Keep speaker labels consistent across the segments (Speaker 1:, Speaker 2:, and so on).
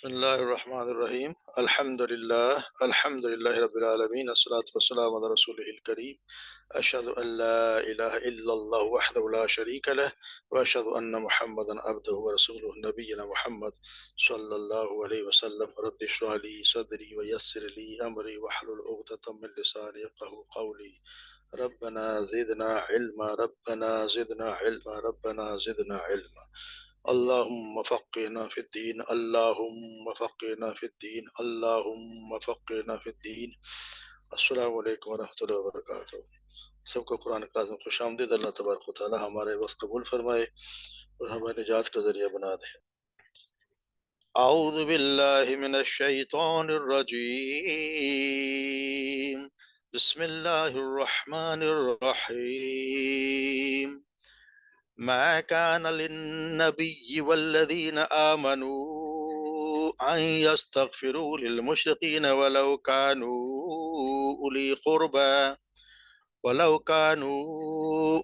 Speaker 1: بسم اللہ الرحمن الرحیم الحمد للہ رب العالمین والصلاة والسلام علی رسولہ الکریم اشہد ان لا الہ الا اللہ وحدہ لا شریک لہ واشہد ان محمدا عبدہ ورسولہ نبینا محمد صلی اللہ علیہ وسلم رب اشرح لی صدری ویسر لی امری واحلل عقدۃ من لسانی یفقہوا قولی ربنا زدنا علما ربنا زدنا علما ربنا زدنا علما اللہم فقہنا فی الدین اللہم فقہنا فی الدین اللہم فقہنا فی الدین۔ السلام علیکم ورحمۃ اللہ وبرکاتہ۔ سب کو قرآن کلاس میں خوش آمدید۔ اللہ تبارک و تعالی ہمارے وقت قبول فرمائے اور ہمیں نجات کا ذریعہ بنا دے۔ اعوذ باللہ من الشیطان الرجیم، بسم اللہ الرحمن الرحیم۔ ما كان للنبي والذين آمنوا أن يستغفروا للمشركين ولو كانوا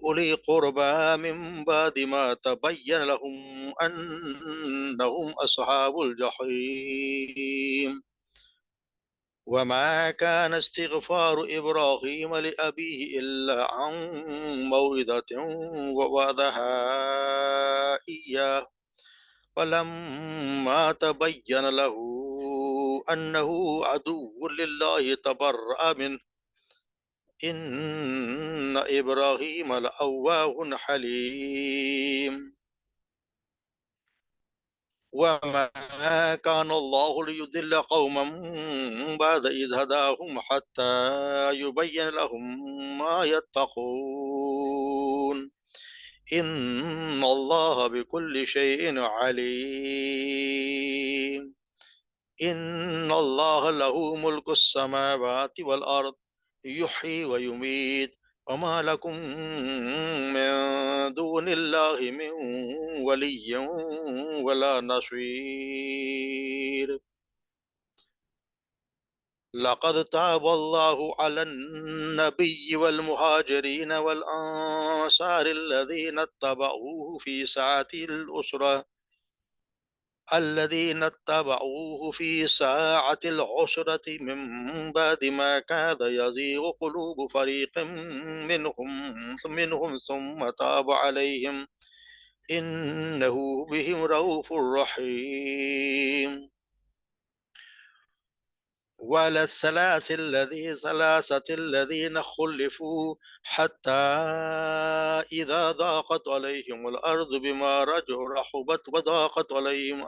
Speaker 1: أولي قربى من بعد ما تبين لهم أنهم أصحاب الجحيم وما كان استغفار إبراهيم لأبيه إلا عن موعظة ووعدها إياه فلما تبين له أنه عدو لله تبرأ منه إن إبراهيم لأواه حليم وما كان الله ليضل قوما بعد إذ هداهم حتى يبين لهم ما يتقون إن الله بكل شيء عليم إن الله له ملك السماوات والأرض يحيي ويميت وما لكم من دون الله من ولي ولا نصير لقد تاب الله على النبي والمهاجرين والأنصار الذين اتبعوه في ساعة العسرة من بعد ما كاد يزيغ قلوب فريق منهم ثم تاب عليهم إنه بهم رؤوف رحيم وعلى ثلاثة الذين خلفوا حتى إذا ضاقت عليهم الأرض بما رحبت وضاقت عليهم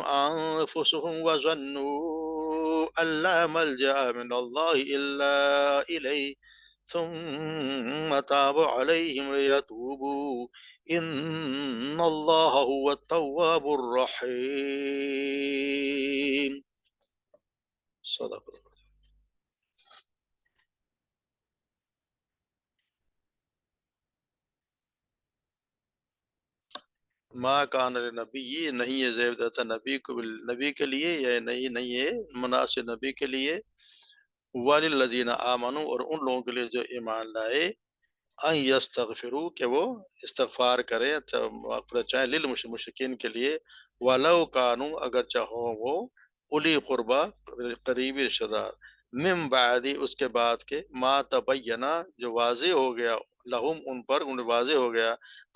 Speaker 1: أنفسهم وظنوا أن لا ملجأ من الله إلا إليه ثم تاب عليهم ليتوبوا إن الله هو التواب الرحيم صدق اللہ۔ ما کان لنبی، یہ نہیں ہے زیب دیتا نبی کے لیے، یا نہیں ہے مناسب نبی کے لیے، والذین آمنوا، اور ان لوگوں کے لیے جو ایمان لائے، ان یستغفروا، کہ وہ استغفار کرے مغفرت چاہیں للمشرکین کے لیے، ولو کانوا، اگر چاہو وہ، اولی قربا، قریبی رشتہ دار، من بعدی، اس کے بعد کے، ما تبینہ، جو واضح ہو گیا، لہم، ان پر انہیں واضح ہو گیا،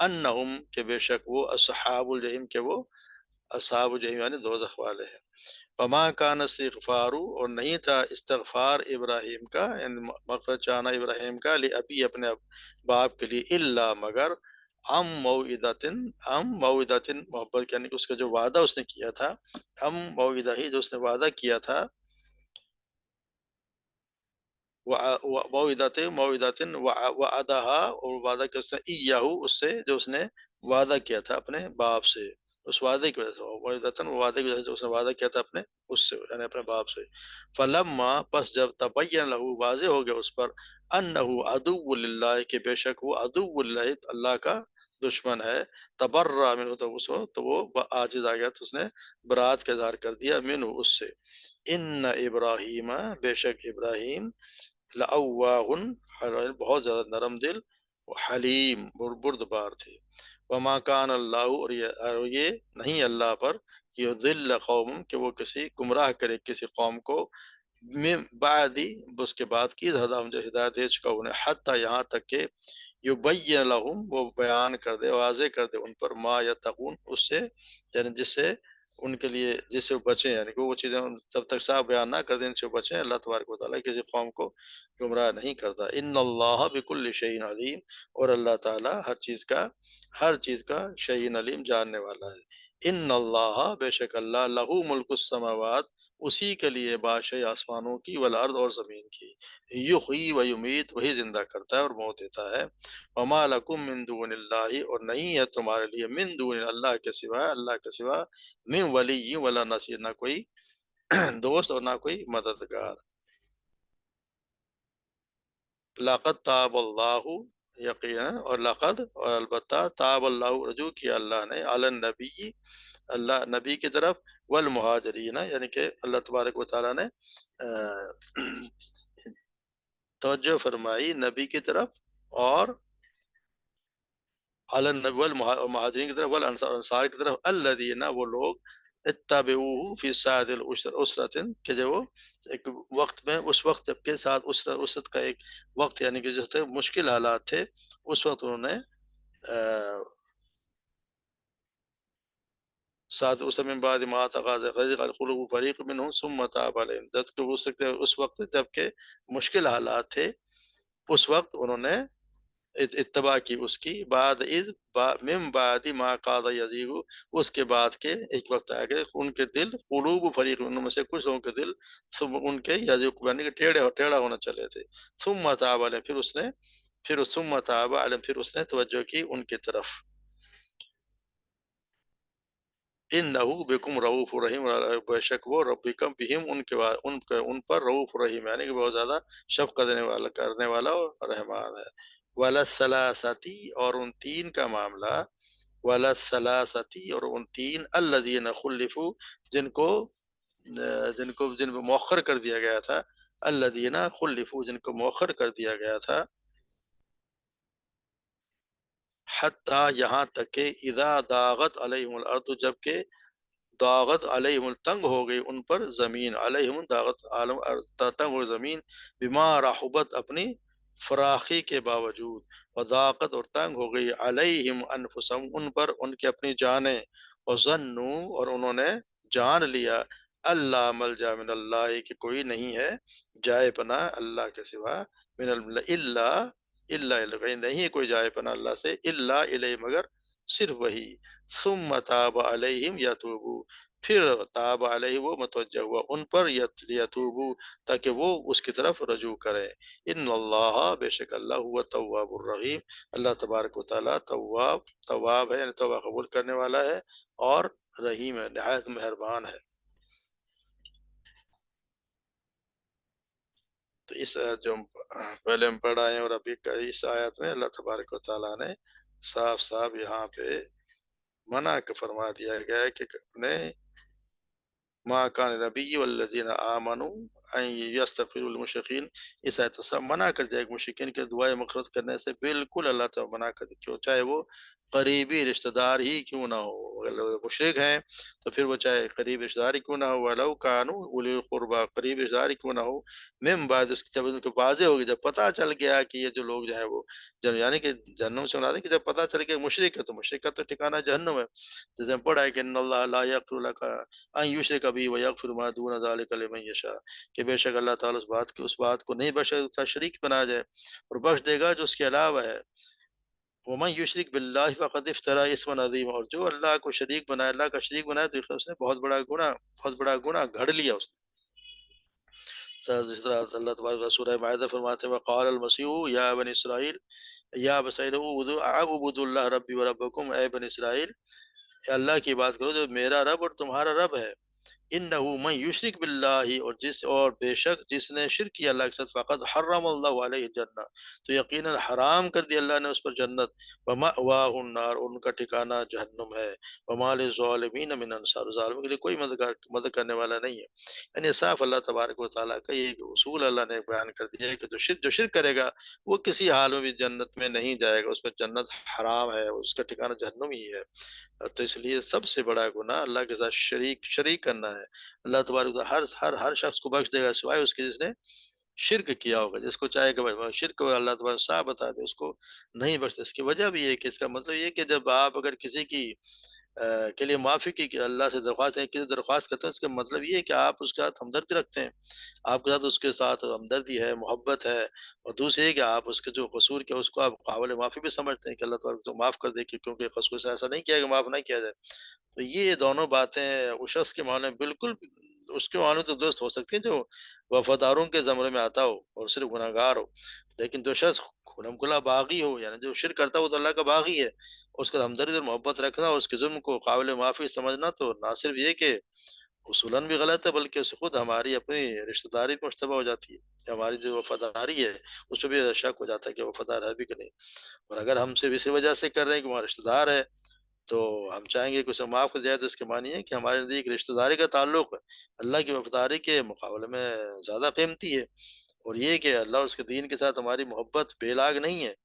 Speaker 1: انہم، کہ بے شک وہ، اصحاب الجحیم، کہ وہ اصحاب الجحیم یعنی دوزخ والے ہیں۔ وما کان استغفار، اور نہیں تھا استغفار ابراہیم کا، یعنی مغفرت چاہنا ابراہیم کا، ابی، اپنے باپ کے لیے، الا، مگر، موعدتن، محبت، یعنی اس کا جو وعدہ اس نے کیا تھا، موعدہ ہی، جو اس نے وعدہ کیا تھا، موعدتن وعدہا، اور وعدہ کیا اس نے، ایہو، اس سے، جو اس نے وعدہ کیا تھا اپنے باپ سے، اس وعدے کی وجہ سے، موعدتن، وعدے کی وجہ سے، جو اس نے وعدہ کیا تھا اپنے اس سے، یعنی اپنے باپ سے، فلما، پس جب، تبین لہو، واضح ہو گیا اس پر، انہو عدو للہ، کہ بے شک وہ عدو للہ، اللہ کا دشمن ہے، تبرأ منہ، تو وہ عاجز آ گیا، تو اس نے برات کا اظہار کر دیا، منہ، اس سے، ان ابراہیم، بے شک ابراہیم، لأواہ، بہت زیادہ نرم دل، وہ حلیم بردبار تھے۔ وما کان اللہ، اور یہ نہیں اللہ پر کہ یضل قوم، کہ وہ کسی گمراہ کرے کسی قوم کو، من بعدی، اس کے بعد کی ہداہم، جو ہدایت دے چکا انہیں، حتیٰ یہاں تک کہ یبین لہم، وہ بیان کر دے، واضح کر دے ان پر، ما یتقون، اس سے یعنی جس سے ان کے لیے، جس سے وہ بچیں، یعنی کہ وہ چیزیں جب تک صاف بیان نہ کر دیں ان سے وہ بچیں۔ اللہ تبارک و تعالیٰ کسی قوم کو گمراہ نہیں کرتا۔ ان اللہ بکل شیء علیم، اور اللہ تعالیٰ ہر چیز کا شیء علیم، جاننے والا ہے۔ ان اللہ، بے شک اللہ، لہو ملک السماوات، اسی کے لیے بادشاہی آسمانوں کی، والارض، اور زمین کی، یحیی و یمیت، وہی زندہ کرتا ہے اور موت دیتا ہے۔ وما لکم من دون اللہ، اور نہیں ہے تمہارے لیے، من دون اللہ کے سوا، من ولی ولا نصیر، نہ کوئی دوست اور نہ کوئی مددگار۔ لقد تاب اللہ، یقینا، اور لقد، اور البتہ، تاب اللہ، رجوع کیا اللہ نے، علی النبی، اللہ نبی کی طرف، والمہاجرین، یعنی کہ اللہ تبارک و تعالیٰ نے توجہ فرمائی نبی کی طرف، اور علی النبی والمہاجرین کی طرف، والانصار، انصار کی طرف، الذین، وہ لوگ، اتبعوہ فی ساعۃ العسرۃ، کہ جو وہ ایک وقت میں، اس وقت جب کہ ساتھ اسرت کا ایک وقت، یعنی کہ جس طرح مشکل حالات تھے، اس وقت انہوں نے ساتھ اس من بعد ما تغیظ القلوب فریق منهم ثم تاب علیہم، جب کہ اس وقت جب کہ مشکل حالات تھے، اس وقت انہوں نے اتباع کی اس کی، بعد از، من بعد ما قاد یزیغ، اس کے بعد کے ایک وقت آیا کہ ان کے دل، قلوب فریق، ان میں سے کچھ لوگوں کے دل، ان کے یزیغ، یعنی کہ ٹیڑھا ہونا چلے تھے، ثم تاب علیہم، ثم تاب علیہم، پھر اس نے توجہ کی ان کی طرف۔ انہو بکم رؤوف رحیم، بے شک وہ ربکم بہم، ان پر رؤوف رحیم، یعنی کہ بہت زیادہ شفقت کرنے والا اور رحمان ہے۔ وللثلاثتی، اور ان تین کا معاملہ، وللثلاثتی، اور ان تین، الذین خلفوا، جن کو مؤخر کر دیا گیا تھا، الذین خلفوا، جن کو مؤخر کر دیا گیا تھا، حتیٰ، یہاں تک کہ، اذا ضاقت علیہم الارض، جب کہ ضاقت علیہم، تنگ ہو گئی ان پر زمین، علیہم ضاقت، عالم تنگ ہو زمین، بما رحبت، اپنی فراخی کے باوجود، وضاقت، اور تنگ ہو گئی، علیہم انفسہم، ان پر ان کی اپنی جانیں، وظنوا، اور انہوں نے جان لیا، اللہ ملجا من اللہ، کہ کوئی نہیں ہے جائے پناہ اللہ کے سوا، من اللہ نہیں کوئی جائے پناہ اللہ سے، الا الیہ، مگر صرف وہی، ثم تاب علیہم یتوبو، پھر تاب علیہ، وہ متوجہ ہوا ان پر، یتوبو، تاکہ وہ اس کی طرف رجوع کریں۔ ان اللہ، بے شک اللہ، ہوا تواب الرحیم، اللہ تبارک و تعالیٰ تواب ہے، یعنی توبہ قبول کرنے والا ہے، اور رحیم ہے، نہایت مہربان ہے۔ تو اس آیت جو ہم پہلے ہم پڑھ آئے ہیں، اور ابھی اس آیت میں اللہ تبارک و تعالیٰ نے صاف صاف یہاں پہ منع فرما دیا گیا ہے کہ اپنے ما کان نبی والذین آمنوا ان یستغفروا للمشرکین، اس آیت سے منع کر دیا کہ مشرکین کے دعائیں مغفرت کرنے سے بالکل اللہ تعالیٰ منع کر دیا، کیوں؟ چاہے وہ قریبی رشتہ دار ہی کیوں نہ ہو، اگر وہ مشرک ہیں تو پھر وہ چاہے قریبی رشتہ دار ہی کیوں نہ ہو، ولو کانوا اولی القربی، قریبی رشتہ دار ہی کیوں نہ ہو، من بعد، اس جب ان کو واضح ہوگی، جب پتہ چل گیا کہ یہ جو لوگ جو ہیں وہ جب، یعنی کہ جہنم سے مراد ہے کہ جب پتہ چل گیا مشرک ہے، تو مشرک کا تو ٹھکانہ جہنم ہے، جیسے ہم پڑھا ہے کہ ان اللہ لا یغفر لک ان یشرک بہ ویغفر ما دون ذلک لمن یشاء، کہ بے شک اللہ تعالیٰ اس بات کو نہیں بخشے گا شریک بنا جائے، اور بخش دے گا جو اس کے علاوہ ہے۔ ومن یشرک باللہ فقد افترى اثما عظیما، اور جو اللہ کو شریک بنائے، اللہ کا شریک بنائے، تو اس نے بہت بڑا گناہ گھڑ لیا اس نے۔ جس طرح اللہ تبارک و تعالیٰ سورہ مائدہ فرماتے ہیں، وقال المسیح یا بنی اسرائیل، یا بسائل اعبدوا اللہ ربی و ربکم، اے بنی اسرائیل، اللہ کی بات کرو جو میرا رب اور تمہارا رب ہے، इन्नहु मन युशरिक बिल्लाहि, और बेशक जिसने शिर्क किया अल्लाह के साथ, फ़क़द हर्रम अल्लाहु अलैहि जन्नह, तो यकीनन हराम कर दिया अल्लाह ने उस पर जन्नत, व मअवाहु अन्नार, उनका ठिकाना जहन्नुम है, व मा लिज़्ज़ालिमीन मिन अंसार, ज़ालिमों के लिए कोई मदद करने वाला नहीं है। यानी साफ अल्लाह तबारक व तआला का ये एक उसूल अल्लाह ने बयान कर दिया है कि जो शिर्क करेगा वो किसी हाल में भी जन्नत में नहीं जाएगा, उस पर जन्नत हराम है, उसका ठिकाना जहन्नुम ही है। तो इसलिए सबसे बड़ा गुनाह अल्लाह के साथ शरीक शरीक करना है। अल्लाह तबारक व तआला हर हर हर शख्स को बख्श देगा सिवाय उसके जिसने शिर्क किया होगा। जिसको चाहे कि शिर्क को अल्लाह तबारक साफ बता दे, उसको नहीं बख्शता। इसकी वजह भी ये है कि इसका मतलब ये है कि जब आप अगर किसी की के लिए माफ़ी की कि अल्लाह से दरख्वास्त है, किसी दरख्वास्त करते हैं, इसका मतलब ये है कि आप उसके साथ हमदर्दी रखते हैं। आपके साथ उसके साथ हमदर्दी है, मोहब्बत है, और दूसरी है कि आप उसके जो कसूर किया उसको आप काबिल माफ़ी भी समझते हैं कि अल्लाह तबारक तो माफ़ कर दे, कि क्योंकि कसूर से ऐसा नहीं किया कि माफ़ ना किया जाए। तो ये दोनों बातें उस शख्स के मामले में बिल्कुल उसके मामले में तो दुरुस्त हो सकती हैं जो वफ़ादारों के ज़मरे में आता हो और सिर्फ़ गुनहगार हो। लेकिन जो शख्स खुलम-खुला बाग़ी हो, यानी जो शिर्क करता है वो तो अल्लाह का बाग़ी है। उसके साथ हमदर्दी और मोहब्बत रखना और उसके जुर्म को काबिल माफ़ी समझना तो ना सिर्फ़ ये कि उसूलन भी गलत है, बल्कि उससे खुद हमारी अपनी रिश्तेदारी पे मुश्तबह हो जाती है। कि हमारी जो वफ़ादारी है, उस पे भी शक हो जाता है कि वफ़ादार है भी कि नहीं। और अगर हम सिर्फ़ इसी वजह से कर रहे हैं कि हमारा रिश्तेदार है, तो हम चाहेंगे कि उसे माफ़ कर दिया जाए, तो इसके मानिए कि हमारे नज़दीक रिश्तेदारी का ताल्लुक अल्लाह की वफ़ादारी के मुकाबले में ज़्यादा कीमती है। और ये कि अल्लाह और उसके दीन के साथ हमारी मोहब्बत बेलाग नहीं है।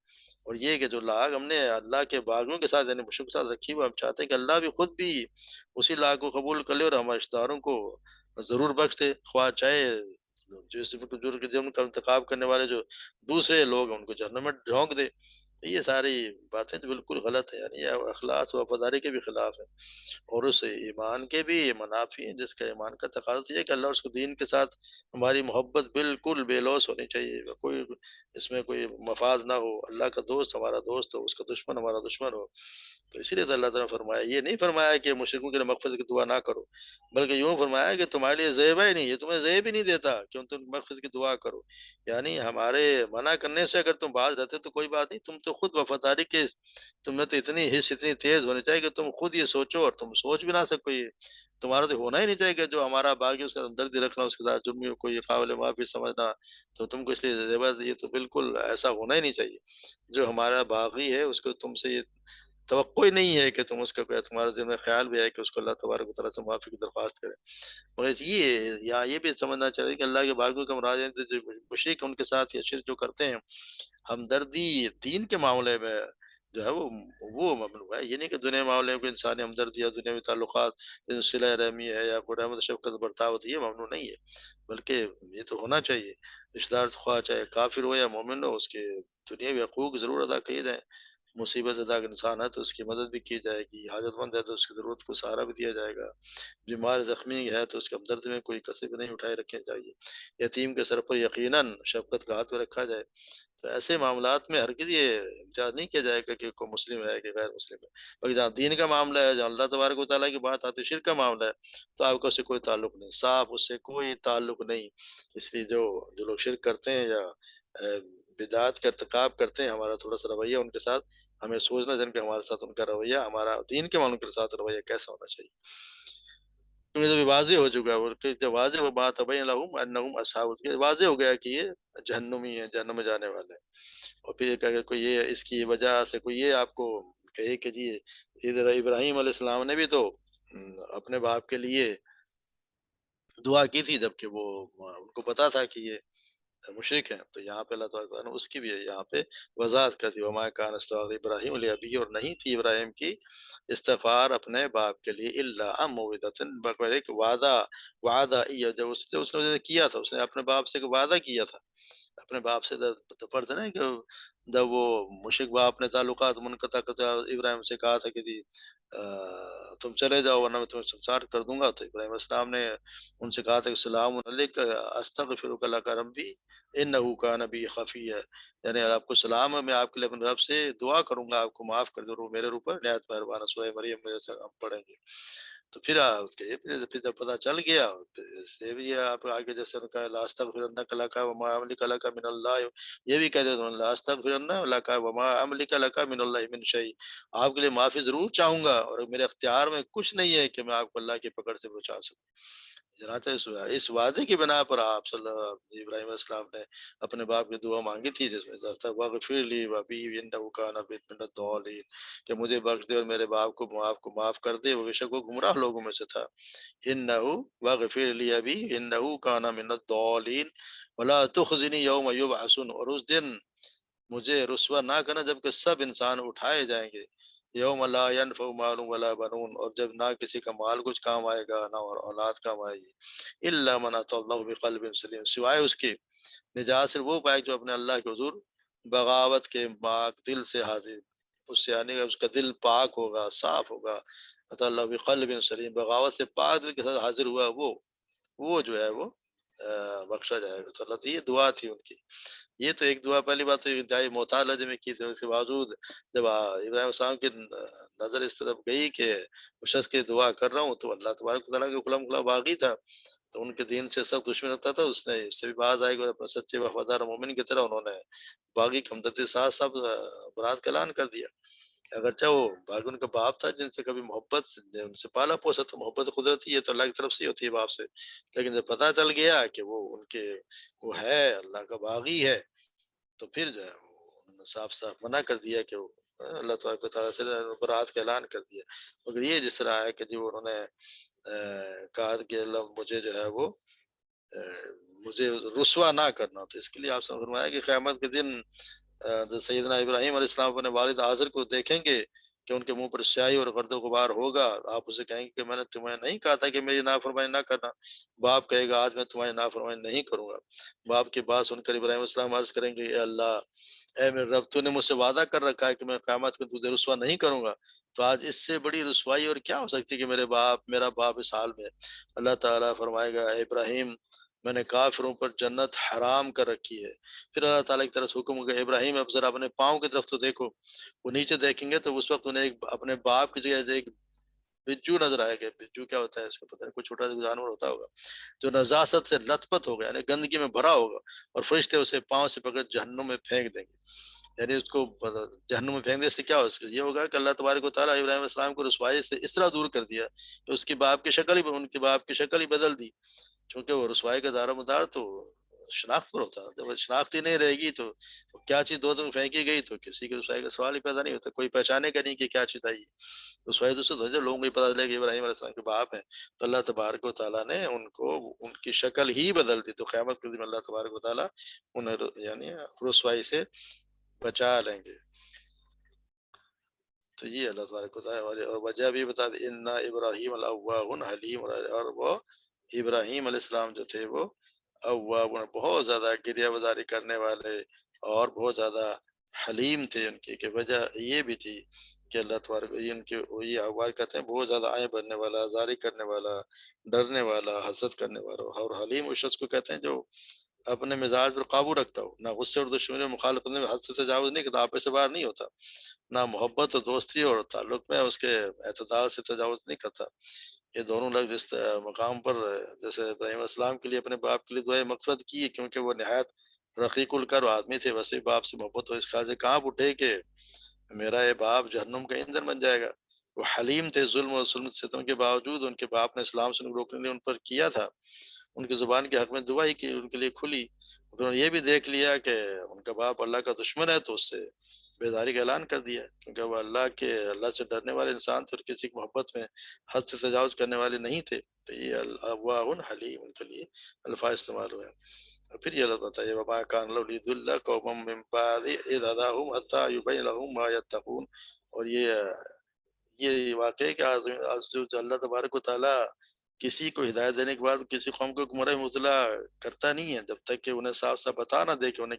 Speaker 1: और ये कि जो लाग हमने अल्लाह के बाग़ियों के साथ यानी मुशरिकों के साथ रखी हुई, हम चाहते हैं कि अल्लाह भी खुद भी उसी लाग को कबूल कर ले और हमारे रिश्तेदारों को ज़रूर बख्श दे। ख्वाह चाहे जिस जुर्म के जुर्म का इंतकाब करने वाले जो दूसरे लोग हैं उनको जहन्नम में झोंक दे। तो ये सारी बातें तो बिल्कुल गलत है, यानी ये अखलास व वफ़ादारी के भी खिलाफ है। और उस ईमान के भी मनाफ़ी हैं, जिसका ईमान का तकाज़ा तो ये है कि अल्लाह और उसके दीन के साथ हमारी मोहब्बत बिल्कुल बेलौस होनी चाहिए। कोई इसमें कोई मफ़ाद ना हो, अल्लाह का दोस्त हमारा दोस्त हो, उसका दुश्मन हमारा दुश्मन हो। तो इसीलिए तो अल्लाह ताला ने फरमाया, ये नहीं फरमाया कि मुशरिकों के लिए मग़फ़िरत की दुआ ना करो, बल्कि यूँ फरमाया कि तुम्हारे लिए ज़ेब ही नहीं, ये तुम्हें ज़ेब ही नहीं देता कि तुम मग़फ़िरत की दुआ करो। यानी हमारे मना करने से अगर तुम बाज़ रहते तो कोई बात नहीं, तुम तो खुद वफ़ादारी के तुम में तो इतनी हिस्स इतनी तेज़ होनी चाहिए कि तुम खुद ये सोचो, और तुम सोच भी ना सको ये। तुम्हारा तो होना ही नहीं चाहिए कि जो हमारा बागी उसका हमदर्दी रखना, उसके साथ जुर्मियों को ये काबिल माफ़ी समझना, तो तुमको इसलिए ज़ेबत, ये तो बिल्कुल ऐसा होना ही नहीं चाहिए। जो हमारा बागी है उसको तुमसे ये तवक्को ही नहीं है कि तुम उसका कोई तुम्हारे दिल में ख़्याल भी है कि उसको अल्लाह तबारक व तआला से माफ़ी की दरख्वास्त करें। मगर ये भी समझना चाहिए कि अल्लाह के बागियों का मुराद है तो जो मुशरिक उनके साथ या शिर्क जो करते हैं, हमदर्दी दीन के मामले में जो है वो ममनू है। ये नहीं कि दुनिया के मामले में कोई इंसानी हमदर्दी या दुनियावी ताल्लुकात जैसे सिला रहमी है या कोई रहमत शफ़क़त बर्ताव होती है, ये ममनू नहीं है। बल्कि ये तो होना चाहिए, रिश्तेदार ख़्वाह चाहे काफ़िर हो या मोमिन हो, उसके दुनियावी हकूक़ ज़रूर अदा किए जाएँ। मुसीबत ज़दा अगर इंसान है तो उसकी मदद भी की जाएगी, हाजतमंद है तो उसकी ज़रूरत को सहारा भी दिया जाएगा, बीमार ज़ख्मी है तो उसके हमदर्द में कोई कसर भी नहीं उठाए रखनी चाहिए। यतीम के सर पर यकीनन शफ़क़त का हाथ भी रखा जाए। तो ऐसे मामलात में हरगिज़ ये इम्तियाज़ नहीं किया जाएगा कि कोई मुस्लिम है कि गैर मुस्लिम है। बाकी जहाँ दीन का मामला है, जहाँ अल्लाह तबारक व तआला की बात आती है, शिर्क का मामला है, तो आपका उससे कोई ताल्लुक नहीं, साफ़ उससे कोई ताल्लुक नहीं। इसलिए जो जो लोग शिर्क करते हैं या बिदअत का इर्तिकाब करते हैं, हमारा थोड़ा-सा रवैया उनके साथ हमें सोचना चाहिए कि हमारे साथ उनका रवैया, हमारा दीन के मामलों के साथ रवैया कैसा होना चाहिए। क्योंकि जब ये वाज़िह हो चुका है, और कि जब वाज़िह वो बात तबय्यन लहुम अन्नहुम अस्हाबुल ये वाज़िह हो गया कि ये जहन्नुमी है, जहन्नम में जाने वाले हैं। और फिर एक अगर कोई ये इसकी वजह से कोई ये आपको कहे कि जी इधर इब्राहीम अलैहिस्सलाम ने भी तो अपने बाप के लिए दुआ की थी, जबकि वो उनको पता था कि ये मुशरिक हैं। तो यहाँ पे अल्लाह ताला ने उसकी भी यहाँ पे वज़ाहत कर दी, वमा कान इस्तग़फ़ार इब्राहीम लिअबीही, और नहीं थी इब्राहीम की इस्तिग़फ़ार अपने बाप के लिए इल्ला अन मौइदतिन, बगैर एक वादा, वादा या जो उसने किया था, उसने अपने बाप से एक वादा किया था। अपने बाप से तो पढ़ते ना कि जब वो मुशरिक बाप ने ताल्लुकात मुनक़ता करता इब्राहीम से कहा था कि जी तुम चले जाओ वरना मैं तुम्हें संसार कर दूँगा। तो इब्राहीम अलैहिस्सलाम ने उनसे कहा था कि सलामुन अलैका अस्तग़फ़िरुका लका रब्बी इन्नहु कान बी खफ़िय्या, यानी आपको सलाम है, मैं आपके लिए अपने रब से दुआ करूँगा, आपको माफ़ कर दे, और वो मेरे ऊपर निहायत मेहरबान है। सूरह मरियम में जैसा हम पढ़ेंगे। तो फिर उसके फिर जब पता चल गया, तो इसलिए भी आप आगे जैसे उन्होंने कहा ला अस्तग़फ़िरुन्नका लका व मा अमलिक लका मिनल्लाह, ये भी कह देते हैं ला अस्तग़फ़िरुन्ना लका व मा अमलिक लका मिनल्लाहि मिन शै, आपके लिए माफ़ी ज़रूर चाहूँगा और मेरे इख्तियार में कुछ नहीं है कि मैं आपको अल्लाह की पकड़ से बचा सकूँ। चनाचा इस वादे की बिना पर आप इब्राहिम अलैहिस्सलाम ने अपने बाप की दुआ मांगी थी, जिसमें वगफिर ली वबी इन्नहु काना मिनद दौलीन, कि मुझे बख्श दे और मेरे बाप को माफ कर दे, वो बेशक वो गुमराह लोगों में से था। इन्नहु वगफिर ली अबी इन्नहु काना मिनद दौलीन वला तुखजिनी यौम युबअसून, और उस दिन मुझे रुसवा ना करना जबकि सब इंसान उठाए जाएंगे। यौम ला यनफउ मालुम वला बनून, और जब ना किसी का माल कुछ काम आएगा ना और औलाद काम आएगी। इल्ला मन अतल्लाहु बिक़ल्बिन सलीम, सिवाय उसके निजात सिर्फ वो पाए जो अपने अल्लाह के हुजूर बगावत के पाक दिल से हाजिर, उससे यानी कि उसका दिल पाक होगा, साफ होगा। अतल्लाहु बिक़ल्बिन सलीम, बगावत से पाक दिल के साथ हाजिर हुआ वो जो है वो बख्शा जाएगा। तो अल्लाह, तो ये दुआ थी उनकी। ये तो एक दुआ, पहली बात तो इंतहाई मोहताज में की थी। उसके बावजूद जब इब्राहिम साहब की नजर इस तरफ गई कि उस शख्स की दुआ कर रहा हूँ, तो अल्लाह तबारक व तआला के खुला खुला बागी था, तो उनके दीन से सब दुश्मन रखता था, उसने इससे भी बाज आएगा, और अपने सच्चे वफादार मोमिन की तरह उन्होंने बागी की हमदर्दी के साथ सब बरात का ऐलान कर दिया। अगरचे वो बाकी उनका बाप था जिनसे कभी मोहब्बत उनसे पाला पोसा, तो मोहब्बत कुदरती है तो अल्लाह की तरफ से ही होती है बाप से। लेकिन जब पता चल गया कि वो है अल्लाह का बागी है, तो फिर जो है वो उन्होंने साफ-साफ मना कर दिया कि वो अल्लाह तबारक व तआला से बरात का ऐलान कर दिया। मगर ये जिस तरह है कि जो उन्होंने कहा कि अल्लाह मुझे जो है वो अ, मुझे रुसवा ना करना, तो इसके लिए आपसे फरमाया कि क़यामत के दिन जो सैयदना इब्राहीम अलैहिस्सलाम अपने वालिद आज़र को देखेंगे कि उनके मुँह पर स्याही और गर्द-ओ-गुबार होगा। आप उसे कहेंगे कि मैंने तुम्हें नहीं कहा था कि मेरी नाफ़रमानी ना करना। बाप कहेगा आज मैं तुम्हारी नाफ़रमानी नहीं करूँगा। बाप की बात सुनकर इब्राहीम अलैहिस्सलाम अर्ज़ करेंगे, ए अल्लाह, ए मेरे रब, तूने मुझसे वादा कर रखा है कि मैं क़यामत में तुझे रुसवा नहीं करूँगा। तो आज इससे बड़ी रुसवाई और क्या हो सकती है कि मेरा बाप इस हाल में है। अल्लाह ताला फरमाएगा, ए इब्राहीम, मैंने काफ़िरों पर जन्नत हराम कर रखी है। फिर अल्लाह ताला की तरफ से हुक्म होगा, इब्राहिम अब ज़रा अपने पाँव की तरफ तो देखो। वो नीचे देखेंगे तो उस वक़्त उन्हें एक अपने बाप की जगह एक बिज्जू नज़र आएगा। बिज्जू क्या होता है इसका पता नहीं, कोई छोटा-सा जानवर होता होगा, जो नज़ासत से लथपथ होगा, यानी गंदगी में भरा होगा, और फरिश्ते उसे पाँव से पकड़ जहन्नुम में फेंक देंगे। यानी उसको जहन्नुम में फेंक देने से क्या हो, ये होगा कि अल्लाह तबारक व तआला इब्राहिम अलैहिस्सलाम को रुसवाई से इस तरह दूर कर दिया कि उनके बाप की शक्ल ही बदल दी। चूँकि वो रुसवाई का दारोमदार तो शनाख्त पर होता है। जब वो शनाख्त ही नहीं रहेगी तो क्या चीज़ दोज़ख में फेंकी गई तो किसी की रुसवाई का सवाल ही पैदा नहीं होता। कोई पहचानेगा नहीं कि क्या चीज़ आई। रुसवाई तो उससे जब लोगों को ये पता चलेगा कि इब्राहीम अलैहिस्सलाम के बाप हैं, तो अल्लाह तबारक व तआला ने उनको उनकी शक्ल ही बदल दी। तो क़यामत के दिन अल्लाह तबारक व तआला उन्हें यानी रुसवाई से बचा लेंगे। तो ये अल्लाह तबारक व तआला और वजह भी बता दी, इन्ना इब्राहीम लअव्वाहुन हलीम, और वो इब्राहीम अलैहिस्सलाम जो थे वो अव्वाब, बहुत ज़्यादा गिरिया-बाज़ारी करने वाले और बहुत ज़्यादा हलीम थे। उनकी की वजह ये भी थी कि अल्लाह तबारक ये उनके ये अव्वाब कहते हैं बहुत ज़्यादा आएँ भरने वाला, ज़ारी करने वाला, डरने वाला, हसद करने वाला, और हलीम उस शख़्स को कहते हैं जो अपने मिजाज पर काबू रखता हो, ना गुस्से और दुश्मनी और मुखालफत में हद से तजावुज़ नहीं करता, आपे से बाहर नहीं होता, ना मोहब्बत और दोस्ती और ताल्लुक में उसके एतदाल से तजावुज़ नहीं करता। ये दोनों लफ्ज़ इस मकाम पर जैसे इब्राहीम अलैहिस्सलाम के लिए अपने बाप के लिए दुआए मग़फ़िरत की, क्योंकि वो निहायत रक़ीक़ुल क़ल्ब आदमी थे। वैसे ही बाप से मोहब्बत हो इस ख़्याल से कहाँ उठे कि मेरा ये बाप जहन्नुम का ईंधन बन जाएगा। वो हलीम थे, ज़ुल्म और सितम के बावजूद उनके बाप ने इस्लाम से रोकने के लिए उन पर किया था। उनकी ज़ुबान के हक़ में दुआ ही की, उनके लिए खुली। फिर उन्होंने ये भी देख लिया कि उनका बाप अल्लाह का दुश्मन है, तो उससे बेज़ारी का ऐलान कर दिया, क्योंकि वो अल्लाह से डरने वाले इंसान थे और किसी की मोहब्बत में हद से तजावुज़ करने वाले नहीं थे। तो ये अव्वाहुन हलीम उनके लिए अल्फ़ाज़ इस्तेमाल हुए हैं। और फिर ये अल्लाह बताइए, वमा कान लहु लियुदिल्ला कौमम मिन बादि इज़ हदाहुम हत्ता युबय्यिन लहुम मा यत्तक़ून। और ये वाक़ई कि आज जो अल्लाह तबारक व तआला किसी को हिदायत देने के बाद किसी कौम को गुमराह में मुबतला करता नहीं है, जब तक कि उन्हें साफ-साफ बता ना दे कि उन्हें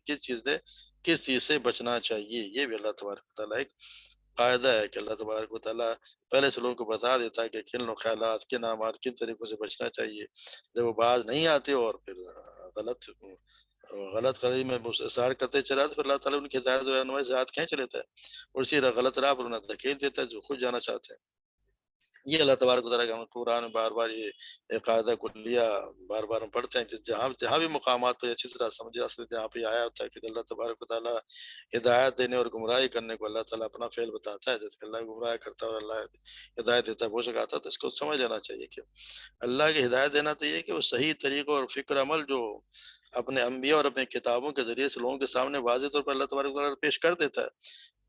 Speaker 1: किस चीज़ से बचना चाहिए। ये भी अल्लाह तबारक व तआला एक कायदा है कि अल्लाह तबारक व तआला पहले से लोगों को बता देता है कि किन ख़यालात, किन अमाल, किन तरीकों से बचना चाहिए। जब वो बाज़ नहीं आते और फिर गलत ख़रीद में इस्रार करते चले आते, फिर अल्लाह ताला उनकी हिदायत और रहनुमाई से हाथ खींच लेता है और इसी गलत राह पर उन्हें धकेल देता है जो खुद जाना चाहते हैं। ये अल्लाह तबारक व तआला का हम कुरान में बार-बार ये कायदा कुल्लिया बार-बार हम पढ़ते हैं कि जहाँ जहाँ भी मुकामात पे अच्छी तरह समझे असल जहाँ पे आया होता है कि अल्लाह तबारक व तआला हिदायत देने और गुमराही करने को अल्लाह ताला अपना फ़ेल बताता है। जैसे कि अल्लाह गुमराह करता है और अल्लाह हिदायत देता है, वो सिखाता है, तो इसको समझ लेना चाहिए कि अल्लाह की हिदायत देना तो ये है कि वो सही तरीक़ों और फ़िक्र अमल जो अपने अंबिया और अपने किताबों के ज़रिए से लोगों के सामने वाज़ेह तौर पर अल्लाह तबारक व तआला पेश कर देता है।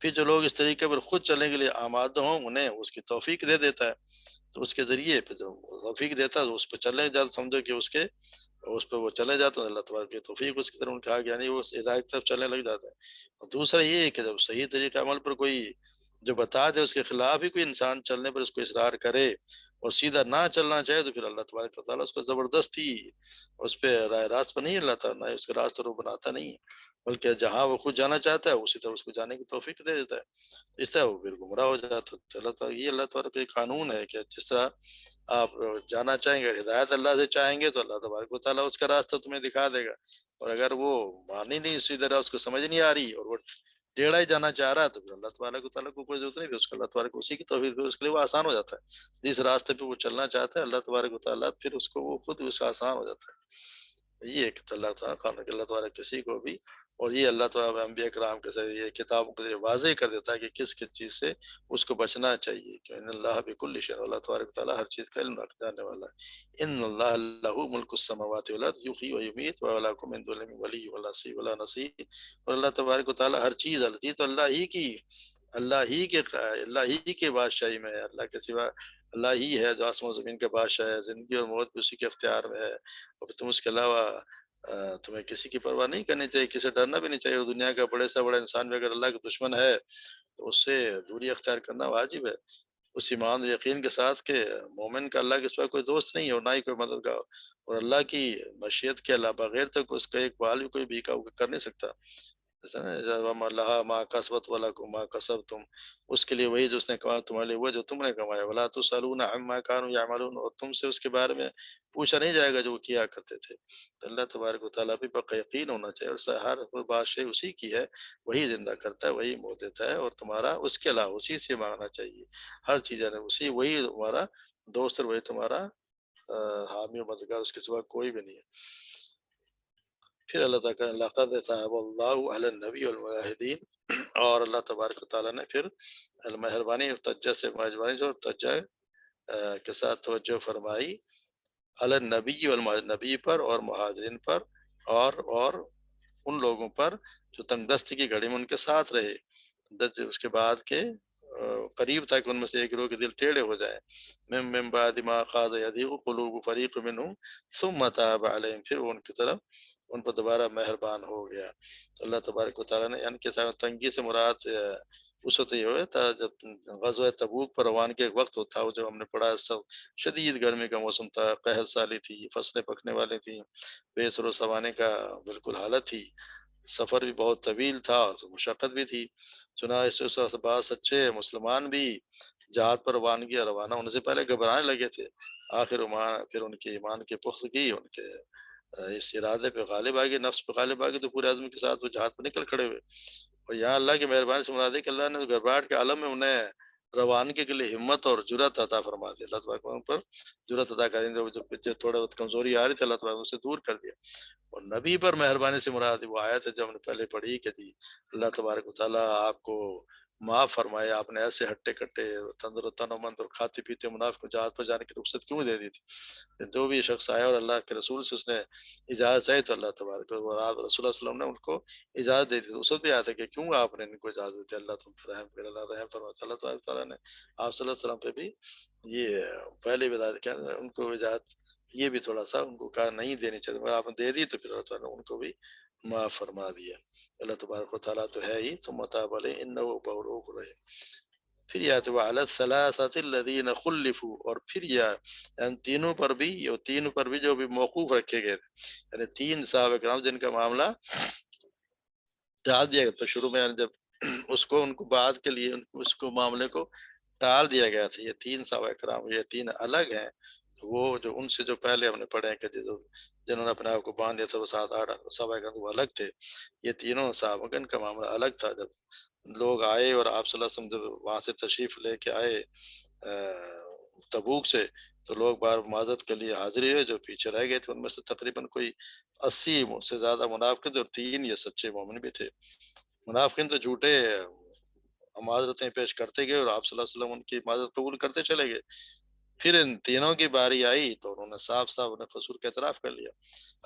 Speaker 1: फिर जो लोग इस तरीके पर खुद चलने के लिए आमादा हों, उन्हें उसकी तौफ़ीक दे देता है। तो उसके ज़रिए फिर जो तौफ़ीक देता है, तो उस पे चलने जाते समझो कि उसके उस पे वो चले जाते हैं, अल्लाह तबारक की तौफ़ीक उसकी तरफ उनका आ गया, यानी वो हिदायत की तरफ चलने लग जाते हैं। और दूसरा ये है कि जब सही तरीक़े अमल पर कोई जो बता दे, उसके खिलाफ ही कोई इंसान चलने पर उसको इसरार करे और सीधा ना चलना चाहे, तो फिर अल्लाह तबारक व तआला उसको ज़बरदस्ती उस पे राह रास्त पर नहीं लाता, ना ही उसके रास्ते को बनाता नहीं है, बल्कि जहाँ वो खुद जाना चाहता है, उसी तरफ उसको जाने की तौफ़ीक दे देता है। इस तरह वो फिर गुमराह हो जाता है। तो अल्लाह ताला का एक कानून है कि जिस तरह आप जाना चाहेंगे, हिदायत अल्लाह से चाहेंगे, तो अल्लाह तबारक व तआला उसका रास्ता तुम्हें दिखा देगा। और अगर वो मान ही नहीं सीधा राह उसको समझ नहीं आ रही और वो टेढ़ा ही जाना चाह रहा है, तो फिर अल्लाह तबारक व तआला को कोई ज़रूरत नहीं, फिर उसको अल्लाह तबारक उसी की तौफ़ीक दे, उसके लिए वो आसान हो जाता है। जिस रास्ते पे वो चलना चाहता है, अल्लाह तबारक व तआला फिर उसको वो खुद उससे आसान हो जाता है। ये एक अल्लाह ताला कानून है कि अल्लाह तबारक किसी को भी और ये अल्लाह ताला अंबिया किराम के ज़रिए किताबों के ज़रिए वाज़ेह कर देता है कि किस-किस चीज़ से उसको बचना चाहिए। कि इन्नल्लाह बिकुल्लि शैइन, अल्लाह तबारक व तआला हर चीज़ का इल्म रखने वाला है। इन्नल्लाह लहू मुल्कुस समावाति वल अर्द युहयी व युमीत व लकुम मिन दुनिहि मिन वली वला सी वला नसीर। और अल्लाह तबारक व तआला हर चीज़ अल्लाह तो अल्लाह ही के बादशाही में है। अल्लाह के सिवा अल्लाह ही है जो आसमान ज़मीन का बादशाह है। ज़िंदगी और मौत भी उसी के इख्तियार में है। और तुम उसके अलावा तुम्हें किसी की परवाह नहीं करनी चाहिए, किसी से डरना भी नहीं चाहिए। और दुनिया का बड़े से बड़ा इंसान भी अगर अल्लाह का दुश्मन है, तो उससे दूरी अख्तियार करना वाजिब है। उस ईमान और यकीन के साथ कि मोमिन का अल्लाह के सिवा कोई दोस्त नहीं है और ना ही कोई मददगार। और अल्लाह की मशीयत के अलावा बगैर तक उसका एक बाल भी कोई भीखा कर नहीं सकता। ऐसा ना जब लहा मा कसबत वलकुम मा कसबतुम, उसके लिए वही जो उसने कमाया तुम्हारे लिए वो जो तुमने कमाया। वला तुसअलूना अम्मा कानू यअमलून, और तुमसे उसके बारे में पूछा नहीं जाएगा जो वो किया करते थे। तो अल्लाह तबारक व तआला पे पक्का यकीन होना चाहिए और हर कोई बादशाही उसी की है, वही जिंदा करता है, वही मौत देता है, और तुम्हारा उसके अलावा उसी से मांगना चाहिए। हर चीज़ है उसी, वही तुम्हारा दोस्त और वही तुम्हारा हामी और मददगार, उसके सिवा कोई भी नहीं है। फिर अल्लाह ताला कहने लक़द ताबल्लाहु अलन नबी वल मुजाहिदीन, और अल्लाह तबारक व तआला ने फिर मेहरबानी और तवज्जो से मेहरबानी जो तवज्जो के साथ तवज्जो फरमाई अलन नबी वल नबी पर और मुहाजिरीन पर और उन लोगों पर जो तंगदस्ती की घड़ी में उनके साथ रहे। उसके बाद के करीब था कि उनमें से एक गिरोह के दिल टेढ़े हो जाएं। मिन बाद मा क़ाद यज़ीग़ु क़ुलूबु फ़रीक़ मिनहुम सुम्मा ताब अलैहिम, फिर वो उनकी तरफ उन पर दोबारा मेहरबान हो गया। तो अल्लाह तबारक व तआला ने यानी कि तंगी से मुराद उस वक़्त ये हुआ था जब ग़ज़वा तबूक पर रवानगी के वक़्त था, वो जो हमने पढ़ा सब शदीद गर्मी का मौसम था, कहत साली थी, फसलें पकने वाली थी, बेसरो सवाने का बिल्कुल हालत थी। सफ़र भी बहुत तवील था और मुशक्क़त भी थी। चुनांचे उस बाद सच्चे मुसलमान भी जहाद पर रवानगी रवाना होने से पहले घबराने लगे थे। आखिर फिर उनके ईमान की पुख्तगी उनके इस इरादे पे गालिब आ गई, नफ्स पे गालिब आ गई, तो पूरे अज़्म के साथ वो जहाद पर निकल खड़े हुए। और यहाँ अल्लाह की मेहरबानी से मुराद है कि अल्लाह ने घबराहट के आलम में उन्हें रवानगी के लिए हिम्मत और जुर्अत अता फरमा दी। अल्लाह तबारक उन पर जुर्अत अता करें, जो जो पीछे थोड़ा बहुत कमज़ोरी आ रही थी, अल्लाह तबारक उनसे दूर कर दिया। और नबी पर मेहरबानी से मुराद वो आयत है जो हमने पहले पढ़ी कि जी अल्लाह तबारक व तआला आपको माफ़ फरमाए, आपने ऐसे हट्टे-कट्टे तनोमंद और खाते-पीते मुनाफ़िक को जहाज़ पर जाने की रुख़्सत क्यों दे दी थी? जो भी शख़्स आया और अल्लाह के रसूल से उसने इजाज़त चाही, तो अल्लाह तबारक व रसूलुल्लाह सल्लल्लाहु अलैहि वसल्लम ने उनको इजाज़त दे दी। तो उस वक़्त भी आया था कि क्यों आपने इनको इजाज़त दी? अल्लाह तुम पर रहम करे, अल्लाह रहम फरमाता है। अल्लाह तबारक व तआला ने आप सल्लल्लाहु अलैहि वसल्लम पे भी ये पहले बता क्या उनको इजाज़त, ये भी थोड़ा-सा उनको कहा नहीं देनी चाहिए, मगर आपने दे दी तो फिर अल्लाह ताला ने उनको भी माफ़ फरमा दिया। अल्लाह तबारक व तआला तो है ही, सुम्मा ताब अलैहिम इन्नहु गफूरुर रहीम। फिर ये आयत वअला सलासतिल्लज़ीना खुल्लिफू, और फिर यानी तीनों पर भी, ये तीन पर भी जो भी मौकूफ रखे गए थे, यानी तीन साहब किराम जिनका मामला टाल दिया गया था शुरू में, यानी जब उसको उनको बाद के लिए उसको मामले को टाल दिया गया था। ये तीन साहब किराम, ये तीन अलग हैं। वो जो उनसे जो पहले हमने पढ़े हैं कि जो जिन्होंने अपने आप को बांध दिया था, वो 7-8 साहब किराम वो अलग थे। ये तीनों साहब का मामला अलग था। जब लोग आए और आप सल्लल्लाहु अलैहि वसल्लम जब वहाँ से तशरीफ़ लेके आए तबूक से, तो लोग बाहर माज़रत के लिए हाज़िर हुए जो पीछे रह गए थे। उनमें से तकरीबन कोई 80 से ज़्यादा मुनाफ़िक़ीन थे और 3 ये सच्चे मोमिन भी थे। मुनाफ़िक़ीन तो झूठे माज़रतें पेश करते गए और आप सल्लल्लाहु अलैहि वसल्लम उनकी माज़रत कबूल करते चले गए। फिर इन तीनों की बारी आई तो उन्होंने साफ-साफ अपने कसूर का एतराफ़ कर लिया।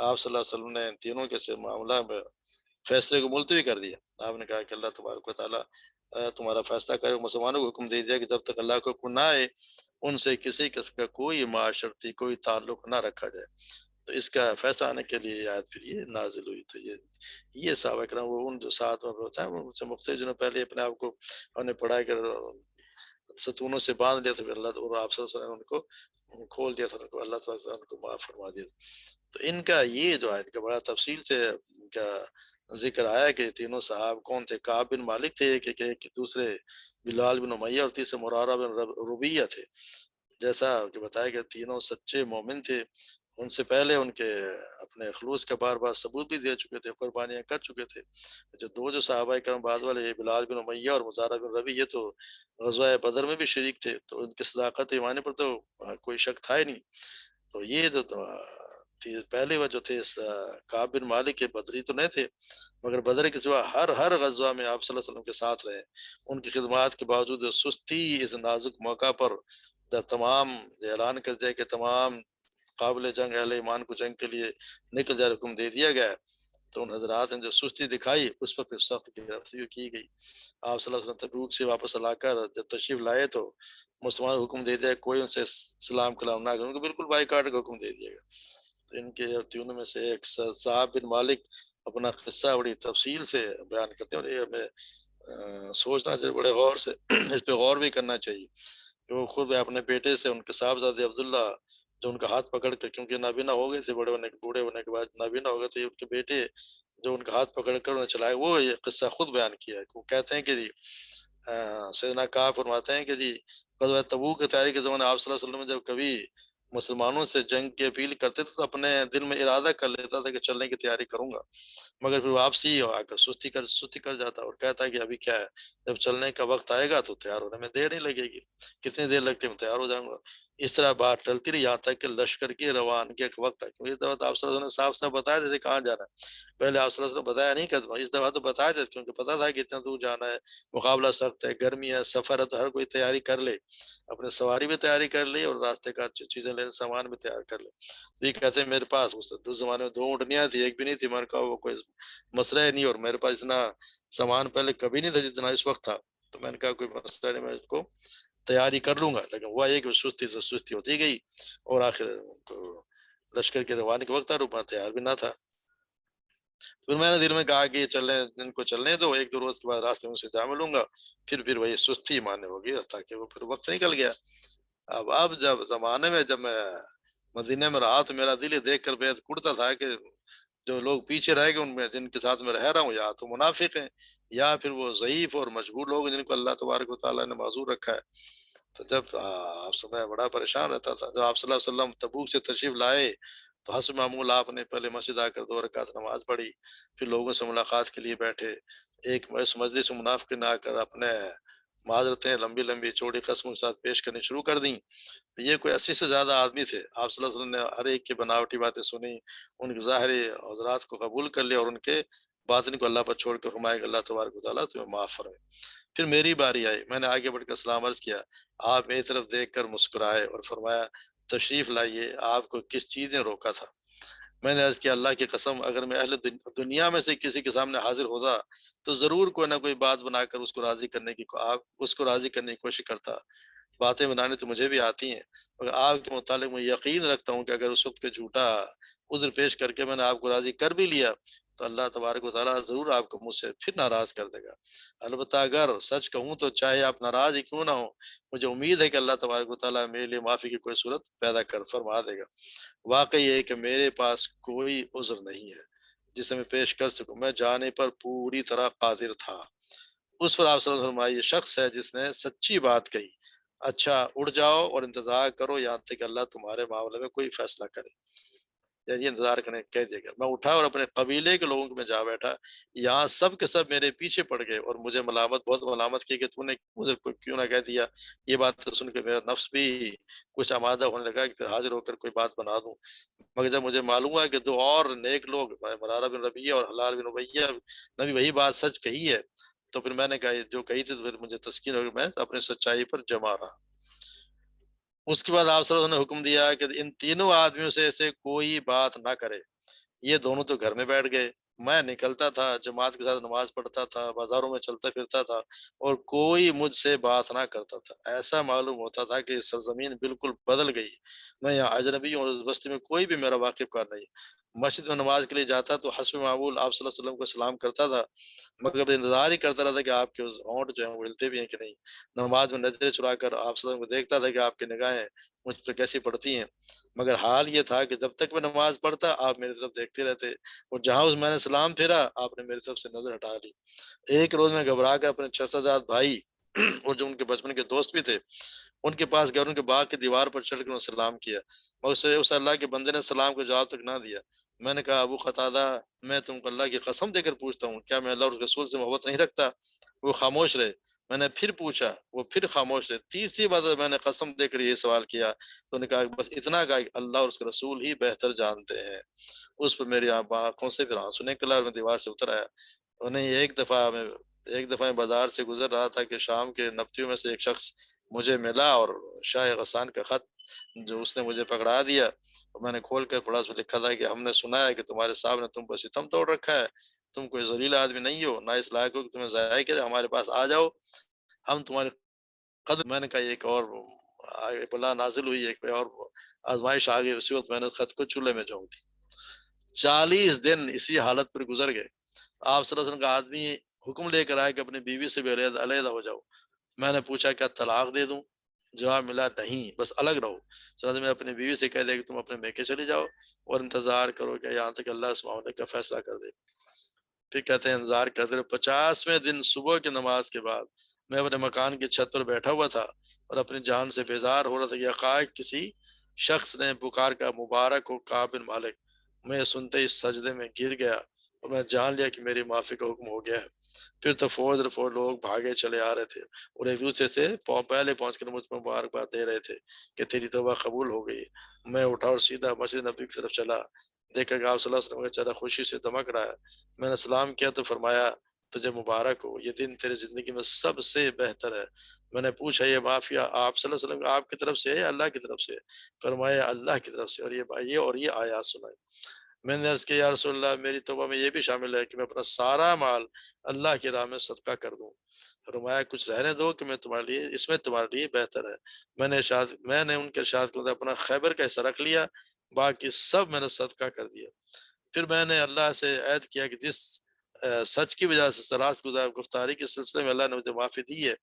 Speaker 1: आप सल्लल्लाहु अलैहि वसल्लम ने इन तीनों के से मामला में फैसले को मुलतवी कर दिया। आपने कहा कि अल्लाह तबारक व तआला तुम्हारा फैसला करे। मुसलमानों को हुक्म दे दिया कि जब तक अल्लाह का हुक्म ना आए, उनसे किसी किस्म का कोई माशरती कोई ताल्लुक ना रखा जाए। तो इसका फैसला आने के लिए ये आयत फिर ये नाज़िल हुई। तो ये सहाबा किराम वो उन जो साथ में होता है, वो उनसे मुख्तलिफ जिन्होंने पहले अपने आप को हमने पढ़ा है कि सतूनों से बांध लिया था, फिर अल्लाह और आप सल्लल्लाहु अलैहि वसल्लम ने उनको खोल दिया था, उनको अल्लाह ताला ने उनको माफ़ फरमा दिया। तो इनका ये जो है इनका बड़ा तफ़सील से इनका ज़िक्र आया कि तीनों साहब कौन थे? काब बिन मालिक थे, एक दूसरे बिलाल बिन उमैया और तीसरे मुरारा बिन रुबैया थे। जैसा कि बताया गया तीनों सच्चे मोमिन थे। उनसे पहले उनके अपने ख़ुलूस का बार-बार सबूत भी दे चुके थे, कुर्बानियाँ कर चुके थे। जो 2 जो सहाबाए किराम बाद वाले ये बिलाल बिन उमैया और मुज़ारा बिन रबी ये तो ग़ज़वाए बदर में भी शरीक थे, तो उनकी सदाक़त ईमानी पर तो कोई शक था ही नहीं। तो ये जो पहले वो जो थे काब बिन मालिक के बदरी तो नहीं थे, मगर बदर के सिवा हर ग़ज़वा में आप सल्लल्लाहु अलैहि वसल्लम के साथ रहे। उनकी खिदमत के बावजूद सुस्ती इस नाज़ुक मौका पर जब तमाम ऐलान कर दिया कि तमाम काबिल जंग अहले ईमान को जंग के लिए निकल जाने हुक्म दे दिया गया है, तो उन हज़रात ने जो सुस्ती दिखाई उस पर फिर सख्त गिरफ्तारी की गई। आप सल्लल्लाहु अलैहि वसल्लम तबूक से वापस लाकर जब तशरीफ़ लाए तो मुसलमान हुक्म दे दिया कोई उनसे सलाम कलाम ना करे, उनको बिल्कुल बाइकाट का हुक्म दे दिया गया। तो इनके तीनों में से एक साहब बिन मालिक अपना किस्सा बड़ी तफसील से बयान करते हैं और ये हमें सोचना चाहिए बड़े गौर से इस पे गौर भी करना चाहिए। कि वो खुद अपने बेटे से उनके साहबजादे अब्दुल्ला जो उनका हाथ पकड़ कर क्योंकि नाबीना हो गए थे बूढ़े होने के बाद नाबीना हो गए थे उनके बेटे जो उनका हाथ पकड़ कर उन्हें चलाया वो ये किस्सा खुद बयान किया है। वो कहते हैं कि जी सैयदना कहा फरमाते हैं कि जी ग़ज़वा तबूक की तैयारी के ज़माने आप सल्लल्लाहु अलैहि वसल्लम जब कभी मुसलमानों से जंग की अपील करते थे तो अपने दिल में इरादा कर लेता था कि चलने की तैयारी करूँगा। मगर फिर वापसी आकर सुस्ती कर जाता और कहता है कि अभी क्या है, जब चलने का वक़्त आएगा तो तैयार होने में देर नहीं लगेगी। कितनी देर लगती है मैं तैयार हो जाऊँगा। इस तरह बात टलती रही यहाँ तक कि लश्कर की रवानगी का वक़्त आया। क्योंकि इस दफ़ा तो आप सल्लल्लाहु अलैहि वसल्लम ने साफ-साफ बता दिया था कहाँ जाना है। पहले आप सल्लल्लाहु अलैहि वसल्लम बताया नहीं करता, इस दफ़ा तो बताया था क्योंकि पता था कि इतना दूर जाना है, मुकाबला सख्त है, गर्मी है, सफ़र है तो हर कोई तैयारी कर ले। अपनी सवारी भी तैयारी कर ली और रास्ते का चीज़ें लेने सामान भी तैयार कर ले। तो ये कहते हैं मेरे पास उस ज़माने में 2 ऊँटनियाँ थी, 1 भी नहीं थी। मैंने कहा वो कोई मसला ही नहीं और मेरे पास इतना सामान पहले कभी नहीं था जितना इस वक़्त था। तो मैंने कहा कोई मसला नहीं मैं इसको तैयारी कर लूँगा। लेकिन हुआ ये कि सुस्ती से सुस्ती होती गई और आखिर उनको लश्कर के रवानगी के वक़्त था और मैं तैयार भी ना था। फिर मैंने दिल में कहा कि इनको चलने दो, 1-2 रोज़ के बाद रास्ते में उनसे जा मिलूँगा। फिर वही सुस्ती माने होगी ताकि वो फिर वक़्त निकल गया। अब जब ज़माने में जब मैं मदीने में रहा तो मेरा दिल ये देख कर बेहद कुढ़ता था कि जो लोग पीछे रह गए उनमें जिनके साथ मैं रह रहा हूँ या तो मुनाफिक हैं या फिर वो ज़ईफ़ और मजबूर लोग हैं जिनको अल्लाह तबारक व तआला ने माज़ूर रखा है। तो जब आप समय बड़ा परेशान रहता था। जब आप सल्लल्लाहु अलैहि वसल्लम तबूक से तशरीफ़ लाए तो हस्ब मामूल आपने पहले मस्जिद आकर 2 रकात नमाज़ पढ़ी, फिर लोगों से मुलाकात के लिए बैठे। एक इस मजलिस में मुनाफ़िकीन आकर अपने माज़रतें लंबी-लंबी चौड़ी कस्मों के साथ पेश करनी शुरू कर दी। तो ये कोई 80 से ज़्यादा आदमी थे। आप सल्लल्लाहु अलैहि वसल्लम ने हर एक की बनावटी बातें सुनी, उनके ज़ाहिरी हज़रात को कबूल कर लिया और उनके बातिन को अल्लाह पर छोड़ कर फरमाया कि अल्लाह तबारक व तआला तुम्हें माफ़ फरमाए। फिर मेरी बारी आई, मैंने आगे बढ़कर सलाम अर्ज़ किया। आप मेरी तरफ देखकर मुस्कुराए और फरमाया तशरीफ़ लाइए, आपको किस चीज़ ने रोका था? मैंने अर्ज़ किया अल्लाह की कसम अगर मैं अहले दुनिया में से किसी के सामने हाज़िर होता, तो ज़रूर कोई ना कोई बात बनाकर उसको राज़ी करने की कोशिश करता। बातें बनानी तो मुझे भी आती हैं, मगर आपके मुतालिक मैं यकीन रखता हूँ कि अगर उस वक़्त पे झूठा उज़्र पेश करके मैंने आपको राज़ी कर भी लिया, तो अल्लाह तबारक व तआला ज़रूर आपको मुझसे फिर नाराज़ कर देगा। अलबत्ता अगर सच कहूँ तो चाहे आप नाराज़ ही क्यों ना हों, मुझे उम्मीद है कि अल्लाह तबारक व तआला मेरे लिए माफ़ी की कोई सूरत पैदा कर फरमा देगा। वाक़ई ये है कि मेरे पास कोई उज़्र नहीं है, जिसे मैं पेश कर सकूँ, मैं जाने पर पूरी तरह क़ादिर था। उस पर आप सल्लल्लाहु अलैहि वसल्लम फरमाए ये शख्स है जिसने सच्ची बात कही। अच्छा उठ जाओ और इंतज़ार करो यहाँ तक कि अल्लाह तुम्हारे मामले में कोई फ़ैसला करे। یا یہ انتظار کرنے کہہ دیا گیا۔ میں اٹھا اور اپنے قبیلے کے لوگوں میں جا بیٹھا، یہاں سب کے سب میرے پیچھے پڑ گئے اور مجھے بہت ملامت کی کہ تو نے مجھے کیوں نہ کہہ دیا۔ یہ بات سن کے میرا نفس بھی کچھ آمادہ ہونے لگا کہ پھر حاضر ہو کر کوئی بات بنا دوں، مگر جب مجھے معلوم ہوا کہ دو اور نیک لوگ مرارہ بن ربیعہ اور حلال بن امیہ نے بھی وہی بات سچ کہی ہے، تو پھر میں نے کہا جو کہی تھی، تو پھر مجھے تسکین ہو گئی، میں اپنی سچائی پر جمع رہا۔ اس کے بعد آپ صلی اللہ علیہ وسلم نے حکم دیا کہ ان تینوں آدمیوں سے ایسے کوئی بات نہ کرے۔ یہ دونوں تو گھر میں بیٹھ گئے، میں نکلتا تھا، جماعت کے ساتھ نماز پڑھتا تھا، بازاروں میں چلتا پھرتا تھا اور کوئی مجھ سے بات نہ کرتا تھا۔ ایسا معلوم ہوتا تھا کہ سرزمین بالکل بدل گئی، میں یہاں اجنبی ہوں اور اس بستی میں کوئی بھی میرا واقف کار نہیں۔ مسجد میں نماز کے لیے جاتا تو حسب معمول آپ صلی اللہ علیہ وسلم کو سلام کرتا تھا، مگر انتظار ہی کرتا رہتا کہ آپ کے ہونٹ جو ہیں وہ ہلتے بھی ہیں کہ نہیں۔ نماز میں نظریں چرا کر آپ صلی اللہ علیہ وسلم کو دیکھتا تھا کہ آپ کی نگاہیں مجھ پہ کیسی پڑتی ہیں، مگر حال یہ تھا کہ جب تک میں نماز پڑھتا آپ میری طرف دیکھتے رہتے، اور جہاں اس میں نے سلام پھیرا آپ نے میری طرف سے نظر ہٹا لی۔ ایک روز میں گھبرا کر اپنے چچا بھائی اور جو ان کے بچپن کے دوست بھی تھے ان کے پاس گیا، ان کے باغ کی دیوار پر چڑھ کر انہیں سلام کیا، مگر اس اللہ کے بندے نے سلام کو جواب تک نہ دیا۔ میں نے کہا ابو قتادہ، میں تم کو اللہ کی قسم دے کر پوچھتا ہوں، کیا میں اللہ اور اس رسول سے محبت نہیں رکھتا؟ وہ خاموش رہے۔ میں نے پھر پوچھا، وہ پھر خاموش رہے۔ تیسری بار میں نے قسم دے کر یہ سوال کیا تو نے کہا بس اتنا کہا کہ اللہ اور اس کے رسول ہی بہتر جانتے ہیں۔ اس پر میری آنکھوں سے پھر آنسو نکلا اور میں دیوار سے اتر آیا۔ انہیں ایک دفعہ میں بازار سے گزر رہا تھا کہ شام کے نبتیوں میں سے ایک شخص مجھے ملا اور شاہ غسان کا خط جو اس نے مجھے پکڑا دیا، اور میں نے کھول کر پڑھا، اس میں لکھا تھا کہ ہم نے سنا ہے کہ تمہارے صاحب نے تم پر ستم توڑ رکھا ہے، تم کوئی ذلیل آدمی نہیں ہو، نہ اس لائق ہو کہ تمہیں ضائع کیا، ہمارے پاس آ جاؤ، ہم تمہاری قدر۔ میں نے کہا ایک اور بلا نازل ہوئی، ایک اور آزمائش آ گئی، اسی وقت میں نے خط کو چولہے میں جھونک دی۔ 40 دن اسی حالت پر گزر گئے۔ آپ صلی اللہ علیہ وسلم کا آدمی حکم لے کر آئے کہ اپنی بیوی سے بھی علیحدہ ہو جاؤ۔ میں نے پوچھا کیا طلاق دے دوں؟ جواب ملا نہیں، بس الگ رہو۔ چنانچہ میں اپنی بیوی سے کہہ دیا کہ تم اپنے میکے چلی جاؤ اور انتظار کرو کہ یہاں تک اللہ اس معاملے کا فیصلہ کر دے۔ پھر کہتے ہیں انتظار کرتے رہے۔ 50ویں دن صبح کی نماز کے بعد میں اپنے مکان کی چھت پر بیٹھا ہوا تھا اور اپنی جان سے بیزار ہو رہا تھا کہ حقائق کسی شخص نے پکار کا مبارک ہو کعب بن مالک۔ میں سنتے ہی سجدے میں گر گیا اور میں جان لیا کہ میری معافی کا حکم ہو گیا ہے۔ پھر تو فوج لوگ بھاگے چلے آ رہے تھے اور ایک دوسرے سے پہلے پہنچ کر مجھ پر مبارکباد دے رہے تھے کہ تیری توبہ قبول ہو گئی۔ میں اٹھا اور سیدھا مسجد نبی کی طرف چلا، دیکھا کہ آپ صلی اللہ علیہ وسلم کا چہرہ خوشی سے دمک رہا ہے۔ میں نے سلام کیا تو فرمایا تجھے مبارک ہو، یہ دن تیری زندگی میں سب سے بہتر ہے۔ میں نے پوچھا یہ معافیا آپ صلی اللہ علیہ وسلم آپ کی طرف سے ہے یا اللہ کی طرف سے؟ فرمایا اللہ کی طرف سے، اور یہ آیات سنائی۔ میں نے عرض کیا یا رسول اللہ، میری توبہ میں یہ بھی شامل ہے کہ میں اپنا سارا مال اللہ کی راہ میں صدقہ کر دوں۔ فرمایا کچھ رہنے دو کہ میں تمہارے لیے اس میں تمہارے لیے بہتر ہے۔ میں نے ان کے ارشاد کو اپنا خیبر کا حصہ رکھ لیا، باقی سب میں نے صدقہ کر دیا۔ پھر میں نے اللہ سے عہد کیا کہ جس سچ کی وجہ سے راست گفتاری کے سلسلے میں اللہ نے مجھے معافی دی ہے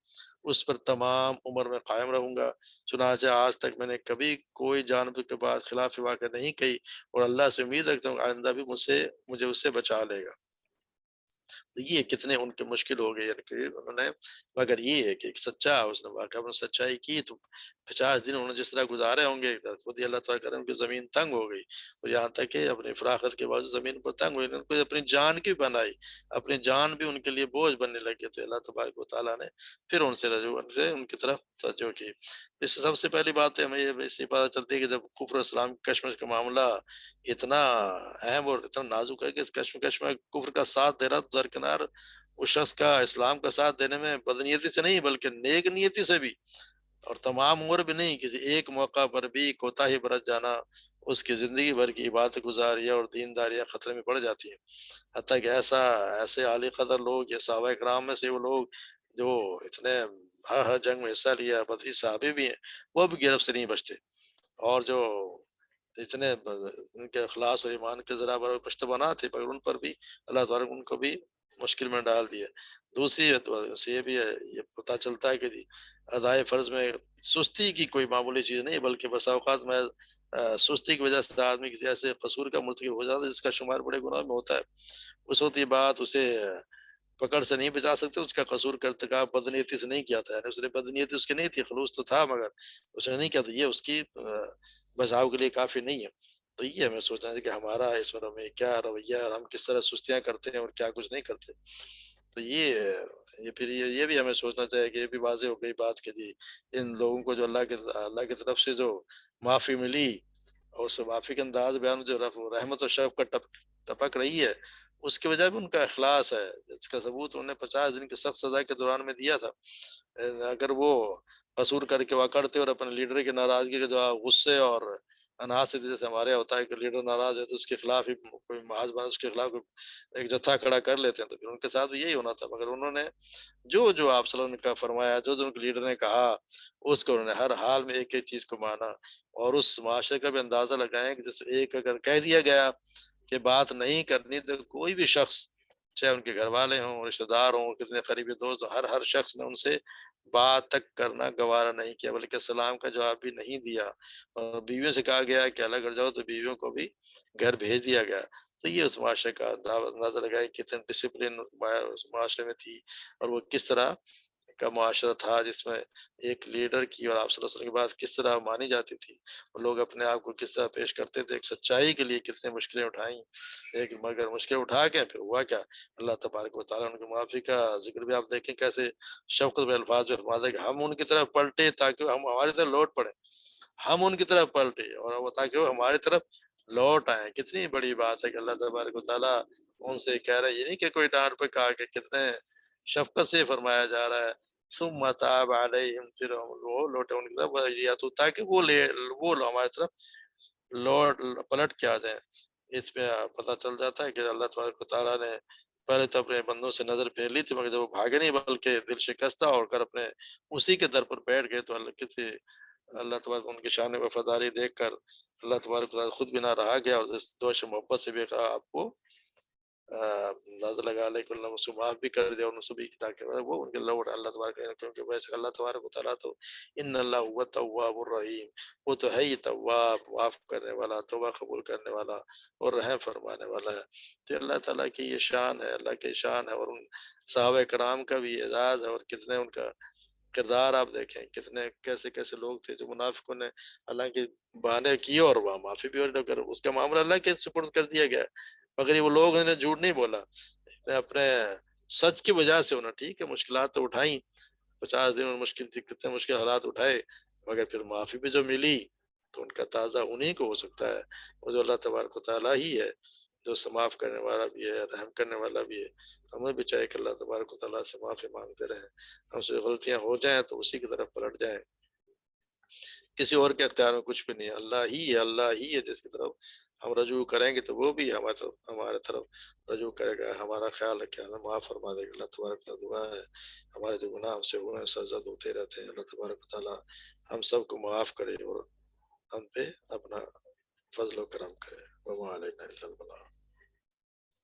Speaker 1: اس پر تمام عمر میں قائم رہوں گا۔ چنانچہ آج تک میں نے کبھی کوئی جانب کے بعد خلاف واقع نہیں کہی اور اللہ سے امید رکھتا ہوں کہ آئندہ بھی مجھے اس سے بچا لے گا۔ تو یہ کتنے ان کے مشکل ہو گئے، یعنی کہ انہوں نے، مگر یہ ہے کہ ایک سچا اس نے واقعہ میں سچائی کی تو 50 دن انہوں نے جس طرح گزارے ہوں گے، خود ہی اللہ تعالیٰ کرے ان کی زمین تنگ ہو گئی اور یہاں تک کہ اپنی فراخت کے بعد زمین پر تنگ ہوئی، ان کو اپنی جان کی بنائی، اپنی جان بھی ان کے لیے بوجھ بننے لگے تھے۔ اللہ تبارک و تعالیٰ نے پھر ان سے رجوع ان کی طرف توجہ کی۔ اس سے سب سے پہلی بات ہے ہمیں یہ اسی پتہ چلتی ہے کہ جب کفر اسلام کی کشمش کا معاملہ اتنا اہم اور اتنا نازک ہے کہ اس کشمکش میں کفر کا ساتھ دے رہا تو درکنار اس شخص کا اسلام کا ساتھ دینے میں بدنیتی سے نہیں بلکہ نیک نیتی سے بھی، اور تمام عمر بھی نہیں، کسی ایک موقع پر بھی کوتاہی برت جانا اس کی زندگی بھر کی عبادت گزاریاں اور دینداریاں خطرے میں پڑ جاتی ہیں۔ حتیٰ کہ ایسے عالی قدر لوگ یا صحابہ کرام میں سے وہ لوگ جو اتنے ہر جنگ میں حصہ لیا، بدری صحابی بھی ہیں، وہ بھی گرفت سے نہیں بچتے، اور جو اتنے ان کے اخلاص اور ایمان کے ذرا برابر پشتبانات تھے مگر ان پر بھی اللہ تعالیٰ نے ان کو بھی مشکل میں ڈال دیا۔ دوسری سے یہ بھی ہے، یہ پتہ چلتا ہے کہ ادائے فرض میں سستی کی کوئی معمولی چیز نہیں بلکہ بسا اوقات میں سستی کی وجہ سے آدمی کسی ایسے قصور کا مرتکب ہو جاتا ہے جس کا شمار بڑے گناہ میں ہوتا ہے، اس وقت یہ بات اسے پکڑ سے نہیں بچا سکتے، اس کا قصور کا ارتکاب بدنیتی سے نہیں کیا تھا، یعنی اس نے بدنیتی اس کی نہیں تھی، خلوص تو تھا مگر اس نے نہیں کیا، تو یہ اس کی بچاؤ کے لیے کافی نہیں ہے۔ تو یہ ہمیں سوچنا چاہیے کہ ہمارا اس بارے میں کیا رویہ ہے اور ہم کس طرح سستیاں کرتے ہیں اور کیا کچھ نہیں کرتے. تو یہ پھر یہ بھی ہمیں سوچنا چاہیے کہ یہ بھی واضح ہو گئی بات کہ جی ان لوگوں کو جو اللہ کی طرف سے جو معافی ملی اور اس معافی کے انداز بیان جو رحمت و شفقت ٹپک رہی ہے اس کی وجہ بھی ان کا اخلاص ہے اس کا ثبوت انہوں نے 50 دن کی سخت سزا کے دوران میں دیا تھا. اگر وہ قصور کر کے واقعتے اور اپنے لیڈر کی ناراضگی کے جو غصے اور اناج سے جیسے ہمارے ہوتا ہے کہ لیڈر ناراض ہے تو اس کے خلاف ہی کوئی محاذ بنا اس کے خلاف ایک جتھا کھڑا کر لیتے ہیں تو پھر ان کے ساتھ یہی ہونا تھا. مگر انہوں نے جو آپ صلی اللہ علیہ وسلم کا فرمایا جو ان کے لیڈر نے کہا اس کو انہوں نے ہر حال میں ایک ایک چیز کو مانا اور اس معاشرے کا بھی اندازہ لگائیں کہ جس ایک اگر کہہ دیا گیا کہ بات نہیں کرنی تو کوئی بھی شخص چاہے ان کے گھر والے ہوں رشتہ دار ہوں کتنے قریبی دوست ہوں ہر شخص نے ان سے بات تک کرنا گوارا نہیں کیا بلکہ سلام کا جواب بھی نہیں دیا. اور بیویوں سے کہا گیا کہ الگ ہٹ جاؤ تو بیویوں کو بھی گھر بھیج دیا گیا. تو یہ اس معاشرے کا اندازہ لگائے کتنے ڈسپلن اس معاشرے میں تھی اور وہ کس طرح کا معاشرہ تھا جس میں ایک لیڈر کی اور آپ صلی اللہ علیہ وسلم کی بات کس طرح مانی جاتی تھی اور لوگ اپنے آپ کو کس طرح پیش کرتے تھے. ایک سچائی کے لیے کتنے مشکلیں اٹھائیں ایک مگر مشکلیں اٹھا کے پھر ہوا کیا اللہ تبارک و تعالیٰ ان کی معافی کا ذکر بھی آپ دیکھیں کیسے شفقت میں الفاظ جو فرماتا ہے کہ ہم ان کی طرف پلٹے تاکہ ہم ہماری طرف لوٹ پڑے ہم ان کی طرف پلٹے اور وہ تاکہ وہ ہماری طرف لوٹ آئیں. کتنی بڑی بات ہے کہ اللہ تبارک و تعالیٰ ان سے کہہ رہا ہے یہ نہیں کہ کوئی ڈانٹ پہ کہا کہ کتنے شفقت سے فرمایا جا رہا ہے ثم تاب علیہم پھر وہ لوٹے ان کی طرف تاکہ وہ ہماری طرف لوٹ پلٹ کے آ جائیں. اس پہ پتہ چل جاتا ہے کہ اللہ تبارک و تعالیٰ نے پہلے تو اپنے بندوں سے نظر پھیر لی تھی مگر جب وہ بھاگے نہیں بلکہ دل شکستہ ہو کر اپنے اسی کے در پر بیٹھ گئے تو اللہ تبارک ان کی شان وفاداری دیکھ کر اللہ تبارک و تعالیٰ خود بھی نہ رہا گیا اور اس دوش محبت سے بھی کہا آپ کو نظر لگا لے کہ اللہ اس کو معاف بھی کر دے اور ان بھی تاکہ وہ ان کے لوٹ اللہ تبارک کیونکہ ویسے اللہ تبارک و تعالیٰ تو ان اللہ هو التواب الرحیم وہ تو ہے ہی تواب معاف کرنے والا توبہ قبول کرنے والا اور رحم فرمانے والا ہے. تو اللہ تعالیٰ کی یہ شان ہے اللہ کی شان ہے اور ان صحابہ کرام کا بھی اعزاز ہے اور کتنے ان کا کردار آپ دیکھیں کتنے کیسے کیسے لوگ تھے جو منافقوں نے اللہ کے بہانے کیے اور وہ معافی بھی اور اس کا معاملہ اللہ کے سپرد کر دیا گیا مگر وہ لوگ نے جھوٹ نہیں بولا اپنے سچ کی وجہ سے انہوں ٹھیک ہے مشکلات تو اٹھائیں 50 دن میں مشکل تھی کتنے مشکل حالات اٹھائے مگر پھر معافی بھی جو ملی تو ان کا تازہ انہیں کو ہو سکتا ہے وہ جو اللہ تبارک و تعالیٰ ہی ہے جو معاف کرنے والا بھی ہے رحم کرنے والا بھی ہے. ہمیں بھی چاہیے کہ اللہ تبارک و تعالیٰ سے معافی مانگتے رہیں ہم سے غلطیاں ہو جائیں تو اسی کی طرف پلٹ جائیں کسی اور کے اختیار میں کچھ بھی نہیں ہے اللہ ہی ہے جس کی طرف ہم رجوع کریں گے تو وہ بھی ہمارے طرف رجوع کرے گا. ہمارا خیال ہے کہ ہمیں معاف فرما دے گا. اللہ تبارک و دعا ہے ہمارے جو گناہ ہم سے ہوئے سزا ہوتے رہتے ہیں اللہ تبارک و تعالیٰ ہم سب کو معاف کرے اور ہم پہ اپنا فضل و کرم کرے. وما علینا الا البلاغ.